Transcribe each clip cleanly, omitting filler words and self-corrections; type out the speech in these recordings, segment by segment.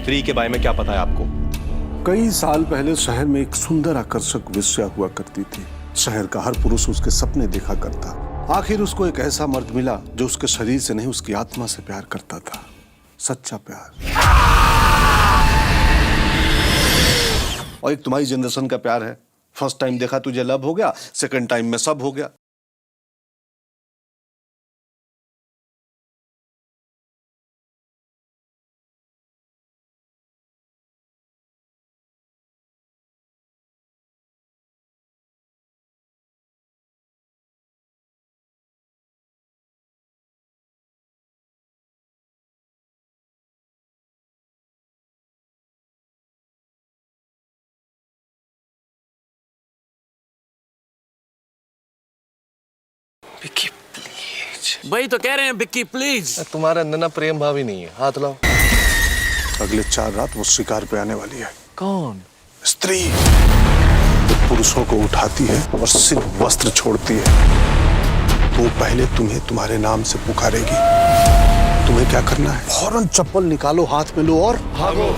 स्त्री के बारे में क्या पता है आपको? कई साल पहले शहर में एक सुंदर आकर्षक वेश्या हुआ करती थी। शहर का हर पुरुष उसके सपने देखा करता। आखिर उसको एक ऐसा मर्द मिला जो उसके शरीर से नहीं उसकी आत्मा से प्यार करता था, सच्चा प्यार। और एक तुम्हारी जनरेशन का प्यार है। फर्स्ट टाइम देखा तुझे लव हो गया, सेकंड टाइम में सब हो गया। विक्की प्लीज। वही तो कह रहे हैं विक्की प्लीज। तुम्हारे अंदर ना प्रेम भाव ही नहीं है। हाथ लाओ। अगले 4 रात वो शिकार पे आने वाली है। कौन? स्त्री जो पुरुषों को उठाती है और सिर्फ वस्त्र छोड़ती है। वो पहले तुम्हें तुम्हारे नाम से पुकारेगी। तुम्हें क्या करना है? फौरन चप्पल निकालो, हाथ में लो और भागो।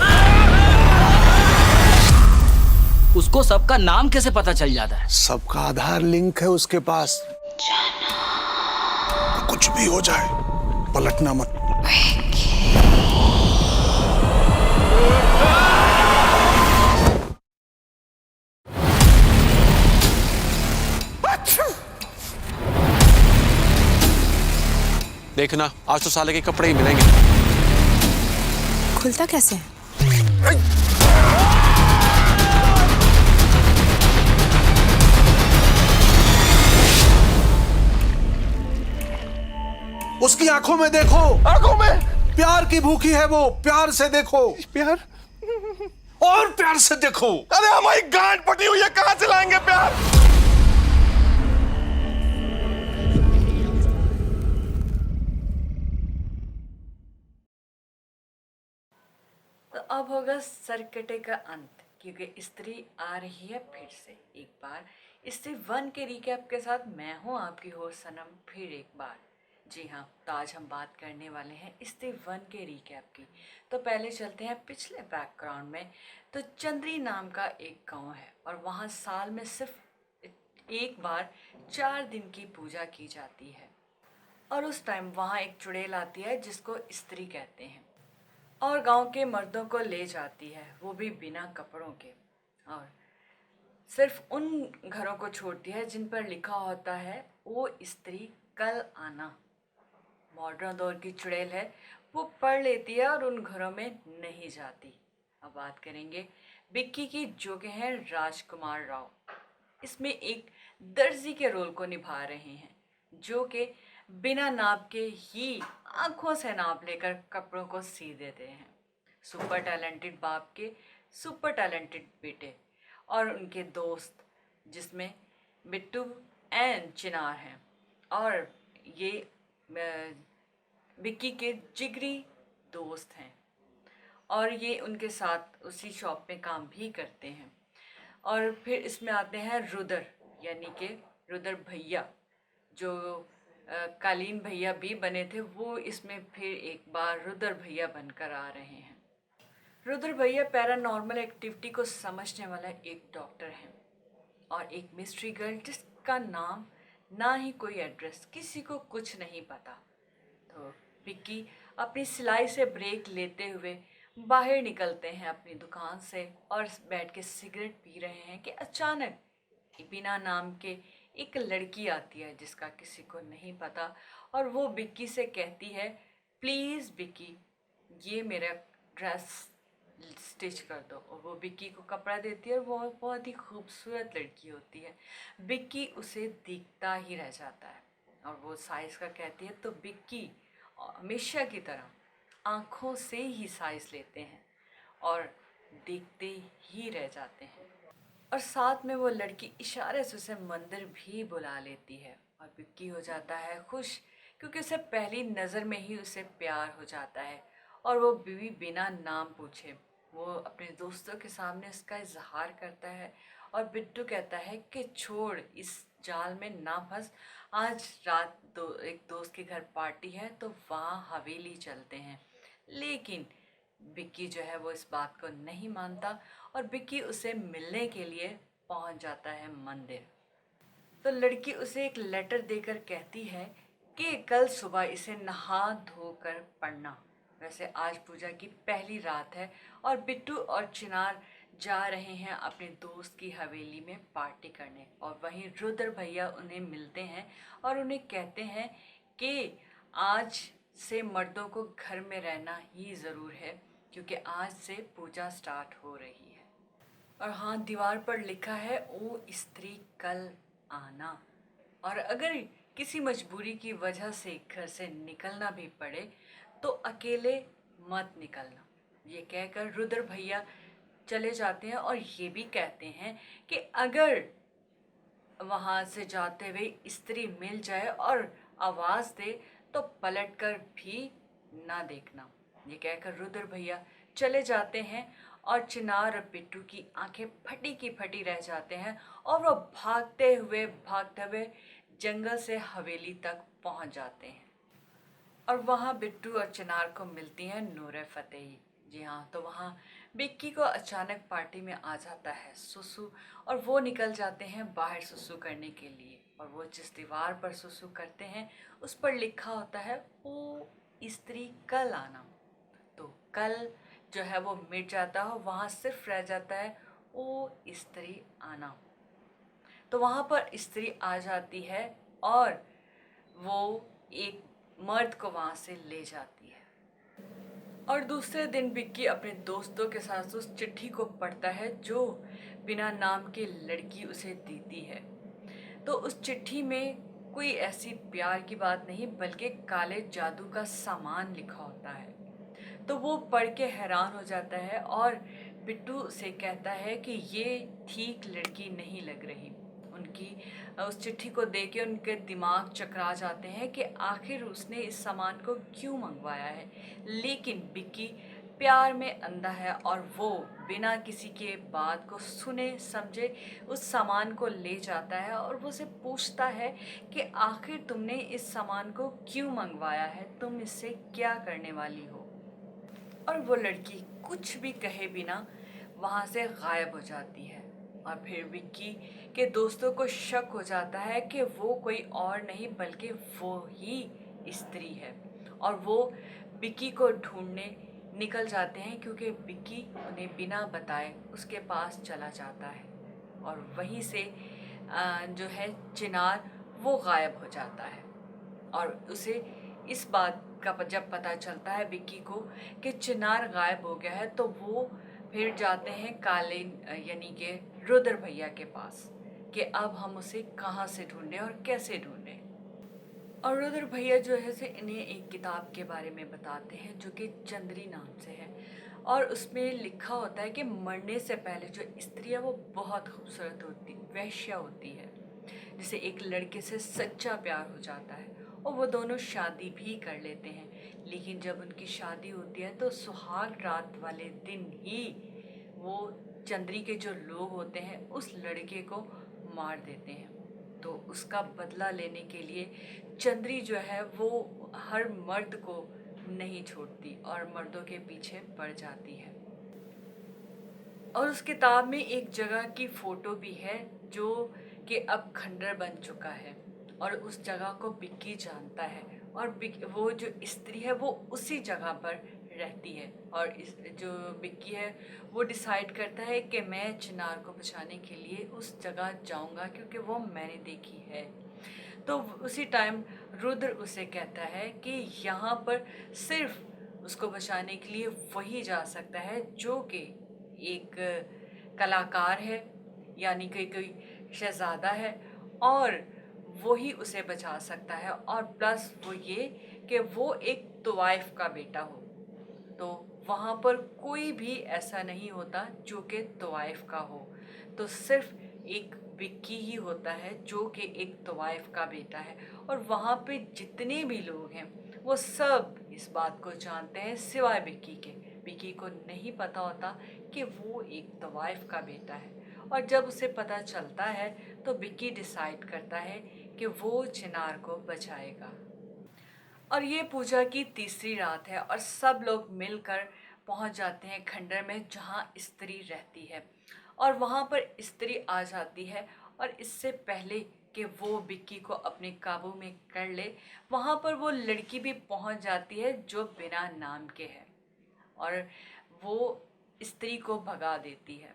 उसको सबका नाम कैसे पता चल जाता है? सबका आधार लिंक है उसके पास। कुछ भी हो जाए पलटना मत। देखना आज तो साले के कपड़े ही मिलेंगे। खुलता कैसे है? उसकी आंखों में देखो। आंखों में प्यार की भूखी है वो। प्यार से देखो। प्यार और प्यार से देखो। अरे हमारी गांठ पटी हुई है, कहां से लाएंगे प्यार? तो अब होगा सरकटे का अंत, क्योंकि स्त्री आ रही है फिर से एक बार। स्त्री 1 के रिकैप के साथ मैं हूँ आपकी होस्ट सनम फिर एक बार। जी हाँ, तो आज हम बात करने वाले हैं स्त्री 1 के रिकैप की। तो पहले चलते हैं पिछले बैकग्राउंड में। तो चंद्री नाम का एक गांव है और वहाँ साल में सिर्फ एक बार 4 दिन की पूजा की जाती है। और उस टाइम वहाँ एक चुड़ैल आती है जिसको स्त्री कहते हैं और गांव के मर्दों को ले जाती है, वो भी बिना कपड़ों के। और सिर्फ उन घरों को छोड़ती है जिन पर लिखा होता है वो स्त्री कल आना। मॉडर्न दौर की चुड़ैल है, वो पढ़ लेती है और उन घरों में नहीं जाती। अब बात करेंगे विक्की की, जो कि हैं राजकुमार राव। इसमें एक दर्जी के रोल को निभा रहे हैं, जो कि बिना नाप के ही आंखों से नाप लेकर कपड़ों को सी देते हैं। सुपर टैलेंटेड बाप के सुपर टैलेंटेड बेटे और उनके दोस्त, जिसमें बिट्टू एंड चिनार हैं। और ये विक्की के जिगरी दोस्त हैं और ये उनके साथ उसी शॉप में काम भी करते हैं। और फिर इसमें आते हैं रुद्र, यानी कि रुद्र भैया, जो कालीन भैया भी बने थे, वो इसमें फिर एक बार रुद्र भैया बनकर आ रहे हैं। रुद्र भैया पैरानॉर्मल एक्टिविटी को समझने वाला एक डॉक्टर हैं और एक मिस्ट्री गर्ल जिसका नाम ना ही कोई एड्रेस, किसी को कुछ नहीं पता। तो विक्की अपनी सिलाई से ब्रेक लेते हुए बाहर निकलते हैं अपनी दुकान से और बैठ के सिगरेट पी रहे हैं कि अचानक बिना नाम के एक लड़की आती है जिसका किसी को नहीं पता। और वो विक्की से कहती है, प्लीज़ विक्की ये मेरा ड्रेस स्टिच कर दो। और वो विक्की को कपड़ा देती है और वो बहुत ही खूबसूरत लड़की होती है। विक्की उसे देखता ही रह जाता है और वो साइज़ का कहती है, तो विक्की हमेशा की तरह आँखों से ही साइज़ लेते हैं और देखते ही रह जाते हैं। और साथ में वो लड़की इशारे से उसे मंदिर भी बुला लेती है और विक्की हो जाता है खुश, क्योंकि उसे पहली नज़र में ही उसे प्यार हो जाता है। और वो भी बिना नाम पूछे वो अपने दोस्तों के सामने इसका इजहार करता है। और बिट्टू कहता है कि छोड़, इस जाल में ना फंस, आज रात एक दोस्त के घर पार्टी है तो वहाँ हवेली चलते हैं। लेकिन बिक्की जो है वो इस बात को नहीं मानता और बिक्की उसे मिलने के लिए पहुंच जाता है मंदिर। तो लड़की उसे एक लेटर देकर कहती है कि कल सुबह इसे नहा धोकर पढ़ना। वैसे आज पूजा की पहली रात है और बिट्टू और चिनार जा रहे हैं अपने दोस्त की हवेली में पार्टी करने, और वहीं रुद्र भैया उन्हें मिलते हैं और उन्हें कहते हैं कि आज से मर्दों को घर में रहना ही ज़रूर है क्योंकि आज से पूजा स्टार्ट हो रही है। और हाँ, दीवार पर लिखा है ओ स्त्री कल आना, और अगर किसी मजबूरी की वजह से घर से निकलना भी पड़े तो अकेले मत निकलना। ये कहकर रुद्र भैया चले जाते हैं और ये भी कहते हैं कि अगर वहाँ से जाते हुए स्त्री मिल जाए और आवाज़ दे तो पलटकर भी ना देखना। ये कहकर रुद्र भैया चले जाते हैं और चिनार और बिट्टू की आंखें फटी की फटी रह जाते हैं और वो भागते हुए जंगल से हवेली तक पहुंच जाते हैं। और वहाँ बिट्टू और चिनार को मिलती हैं नूरे फतेही। जी हाँ, तो वहाँ बिक्की को अचानक पार्टी में आ जाता है सुसु, और वो निकल जाते हैं बाहर सुसु करने के लिए। और वो जिस दीवार पर सुसु करते हैं उस पर लिखा होता है ओ स्त्री कल आना। तो कल जो है वो मिट जाता है, वहाँ सिर्फ रह जाता है ओ स्त्री आना। तो वहाँ पर स्त्री आ जाती है और वो एक मर्द को वहाँ से ले जाती है। और दूसरे दिन बिक्की अपने दोस्तों के साथ उस चिट्ठी को पढ़ता है जो बिना नाम की लड़की उसे देती है। तो उस चिट्ठी में कोई ऐसी प्यार की बात नहीं बल्कि काले जादू का सामान लिखा होता है। तो वो पढ़ के हैरान हो जाता है और बिट्टू से कहता है कि ये ठीक लड़की नहीं लग रही। उनकी उस चिट्ठी को देख के उनके दिमाग चकरा जाते हैं कि आखिर उसने इस सामान को क्यों मंगवाया है। लेकिन बिक्की प्यार में अंधा है और वो बिना किसी के बात को सुने समझे उस सामान को ले जाता है और वो उसे पूछता है कि आखिर तुमने इस सामान को क्यों मंगवाया है, तुम इससे क्या करने वाली हो। और वो लड़की कुछ भी कहे बिना वहाँ से गायब हो जाती है। और फिर विक्की के दोस्तों को शक हो जाता है कि वो कोई और नहीं बल्कि वो ही स्त्री है, और वो विक्की को ढूंढने निकल जाते हैं क्योंकि विक्की उन्हें बिना बताए उसके पास चला जाता है। और वहीं से जो है चिनार वो गायब हो जाता है। और उसे इस बात का जब पता चलता है विक्की को कि चिनार गायब हो गया है, तो वो फिर जाते हैं काले यानी कि रुद्र भैया के पास कि अब हम उसे कहाँ से ढूंढें और कैसे ढूंढें। और रुद्र भैया जो है से इन्हें एक किताब के बारे में बताते हैं जो कि चंद्री नाम से है, और उसमें लिखा होता है कि मरने से पहले जो स्त्री है वो बहुत खूबसूरत होती वैश्या होती है, जिसे एक लड़के से सच्चा प्यार हो जाता है और वो दोनों शादी भी कर लेते हैं। लेकिन जब उनकी शादी होती है तो सुहाग रात वाले दिन ही वो चंद्री के जो लोग होते हैं उस लड़के को मार देते हैं। तो उसका बदला लेने के लिए चंद्री जो है वो हर मर्द को नहीं छोड़ती और मर्दों के पीछे पड़ जाती है। और उस किताब में एक जगह की फ़ोटो भी है जो कि अब खंडर बन चुका है, और उस जगह को बिक्की जानता है, और वो जो स्त्री है वो उसी जगह पर रहती है। और इस जो बिक्की है वो डिसाइड करता है कि मैं चिनार को बचाने के लिए उस जगह जाऊंगा क्योंकि वो मैंने देखी है। तो उसी टाइम रुद्र उसे कहता है कि यहाँ पर सिर्फ उसको बचाने के लिए वही जा सकता है जो कि एक कलाकार है, यानी कि कोई शहज़ादा है, और वही उसे बचा सकता है। और प्लस वो ये कि वो एक तवाइफ का बेटा हो। तो वहाँ पर कोई भी ऐसा नहीं होता जो कि तवाइफ का हो, तो सिर्फ एक बिक्की ही होता है जो कि एक तवाइफ का बेटा है। और वहाँ पे जितने भी लोग हैं वो सब इस बात को जानते हैं सिवाय बिक्की के। बिक्की को नहीं पता होता कि वो एक तवाइफ का बेटा है। और जब उसे पता चलता है तो बिक्की डिसाइड करता है कि वो चिनार को बचाएगा। और ये पूजा की तीसरी रात है और सब लोग मिलकर पहुंच जाते हैं खंडर में जहां स्त्री रहती है, और वहां पर स्त्री आ जाती है। और इससे पहले कि वो विक्की को अपने काबू में कर ले, वहां पर वो लड़की भी पहुंच जाती है जो बिना नाम के है, और वो स्त्री को भगा देती है।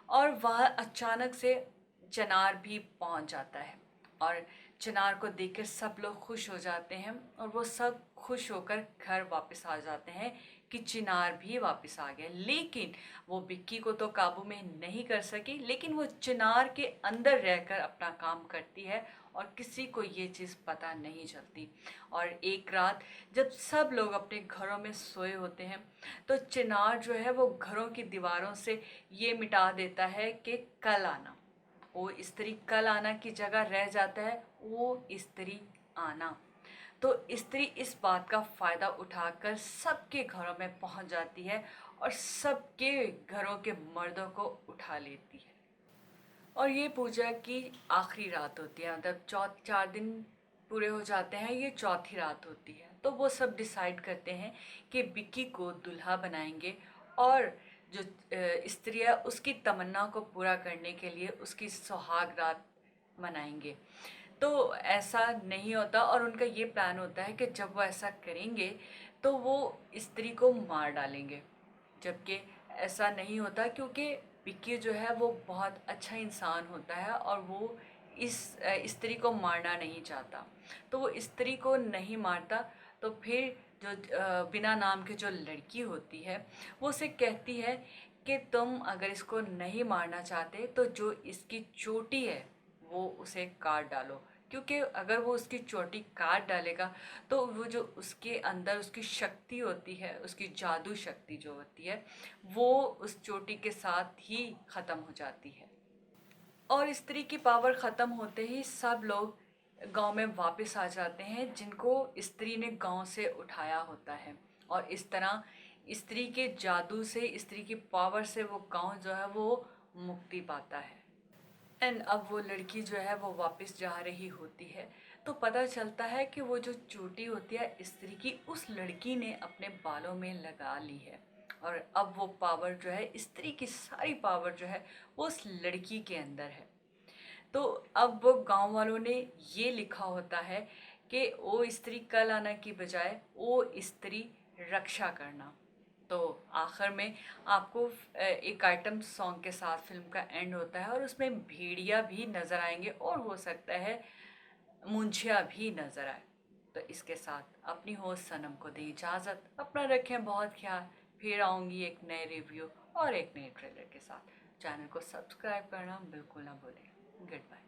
और वह अचानक से चिनार भी पहुंच जाता है, और चिनार को देखकर सब लोग खुश हो जाते हैं, और वो सब खुश होकर घर वापस आ जाते हैं कि चिनार भी वापस आ गया। लेकिन वो विक्की को तो काबू में नहीं कर सकी, लेकिन वो चिनार के अंदर रहकर अपना काम करती है, और किसी को ये चीज़ पता नहीं चलती। और एक रात जब सब लोग अपने घरों में सोए होते हैं, तो चिनार जो है वो घरों की दीवारों से ये मिटा देता है कि कल आना। वो स्त्री कल आना की जगह रह जाता है वो स्त्री आना। तो स्त्री इस बात का फ़ायदा उठाकर सबके घरों में पहुंच जाती है, और सबके घरों के मर्दों को उठा लेती है। और ये पूजा की आखिरी रात होती है, मतलब 4 दिन पूरे हो जाते हैं, ये चौथी रात होती है। तो वो सब डिसाइड करते हैं कि विक्की को दूल्हा बनाएंगे, और जो स्त्री है उसकी तमन्ना को पूरा करने के लिए उसकी सुहाग रात मनाएंगे। तो ऐसा नहीं होता, और उनका ये प्लान होता है कि जब वो ऐसा करेंगे तो वो स्त्री को मार डालेंगे। जबकि ऐसा नहीं होता, क्योंकि विक्की जो है वो बहुत अच्छा इंसान होता है, और वो इस स्त्री को मारना नहीं चाहता। तो वो स्त्री को नहीं मारता। तो फिर जो बिना नाम की जो लड़की होती है वो उसे कहती है कि तुम अगर इसको नहीं मारना चाहते तो जो इसकी चोटी है वो उसे काट डालो, क्योंकि अगर वो उसकी चोटी काट डालेगा तो वो जो उसके अंदर उसकी शक्ति होती है, उसकी जादू शक्ति जो होती है, वो उस चोटी के साथ ही ख़त्म हो जाती है। और स्त्री की पावर ख़त्म होते ही सब लोग गांव में वापस आ जाते हैं जिनको स्त्री ने गांव से उठाया होता है, और इस तरह स्त्री के जादू से, स्त्री की पावर से वो गांव जो है वो मुक्ति पाता है। एंड अब वो लड़की जो है वो वापस जा रही होती है, तो पता चलता है कि वो जो चोटी होती है स्त्री की, उस लड़की ने अपने बालों में लगा ली है, और अब वो पावर जो है, स्त्री की सारी पावर जो है वो उस लड़की के अंदर है। तो अब वो गांव वालों ने ये लिखा होता है कि ओ स्त्री कल आना की बजाय ओ स्त्री रक्षा करना। तो आखिर में आपको एक आइटम सॉन्ग के साथ फिल्म का एंड होता है, और उसमें भेड़िया भी नज़र आएंगे, और हो सकता है मुंशिया भी नज़र आए। तो इसके साथ अपनी होस्ट सनम को दी इजाज़त। अपना रखें बहुत ख्याल। फिर आऊँगी एक नए रिव्यू और एक नए ट्रेलर के साथ। चैनल को सब्सक्राइब करना बिल्कुल ना भूलें। Good bye.